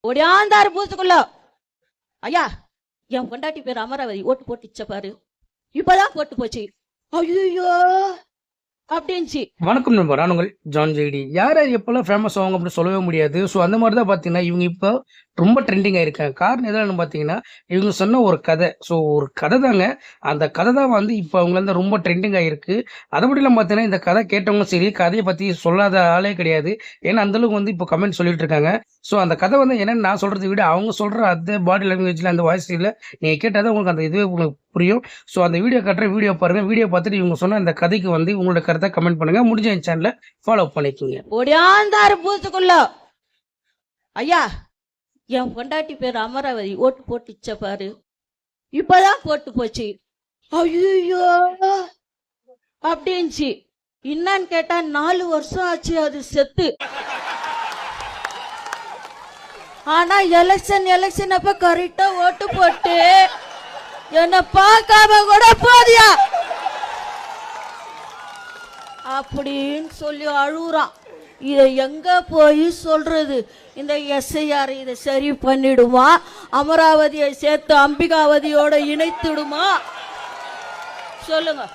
ஒடியாந்தாரு பூத்துக்குள்ள ஐயா என் பொண்டாட்டி பேர் அமராவதி ஓட்டு போட்டுச்ச பாரு இப்பதான் போட்டு போச்சு ஐயோ அப்படின்ச்சு. வணக்கம் நண்பர், நான் உங்கள் ஜான் ஜெய்டி. யார் எப்பெல்லாம் ஃபேமஸ் ஆவாங்க அப்படின்னு சொல்லவே முடியாது. ஸோ அந்த மாதிரி தான் பார்த்தீங்கன்னா இவங்க இப்போ ரொம்ப ட்ரெண்டிங் ஆயிருக்காங்க. காரணம் எதுன்னு பார்த்தீங்கன்னா இவங்க சொன்ன ஒரு கதை. ஸோ ஒரு கதை தாங்க, அந்த கதை தான் வந்து இப்போ அவங்க வந்து ரொம்ப ட்ரெண்டிங் ஆகிருக்கு. அதை மட்டும் இல்லாமல் பார்த்தீங்கன்னா இந்த கதை கேட்டவங்களும் சரி, கதையை பற்றி சொல்லாத ஆளே கிடையாது. ஏன்னா அந்தளவுக்கு வந்து இப்போ கமெண்ட் சொல்லிட்டு இருக்காங்க. ஸோ அந்த கதை வந்து என்னென்னு நான் சொல்கிறத விட அவங்க சொல்கிற அந்த பாடி லாங்குவேஜில் அந்த வாய்ஸில் நீங்கள் கேட்டால் தான் உங்களுக்கு அந்த இதுவே உங்களுக்கு புரியும். ஸோ அந்த வீடியோ கட்டுற வீடியோ பாருங்கள். வீடியோ பார்த்துட்டு இவங்க சொன்ன அந்த கதைக்கு வந்து உங்களோட கருத்தை கமெண்ட் பண்ணுங்கள். முடிஞ்ச என் சேனலை ஃபாலோ பண்ணிக்கோங்க. ஒடியாந்தாரு பூத்துக்குள்ள ஐயா என் பொண்டாட்டி பேர் அமராவதி ஓட்டு போட்டுச்ச பாரு இப்பதான் போட்டு போச்சு ஐயோ அப்படின்ச்சு. என்னன்னு கேட்டா 4 வருஷம் ஆச்சு அது செத்து. ஆனா எலெக்ஷன் அப்ப கரெக்டா ஓட்டு போட்டு என்ன பார்க்காம கூட போதியா அப்படின்னு சொல்லி அழுகுறான். இதை எங்க போய் சொல்றது? இந்த எஸ்ஐஆர் இதை சரி பண்ணிடுமா? அமராவதியை சேர்த்து அம்பிகாவதியோட இணைத்துடுமா? சொல்லுங்க.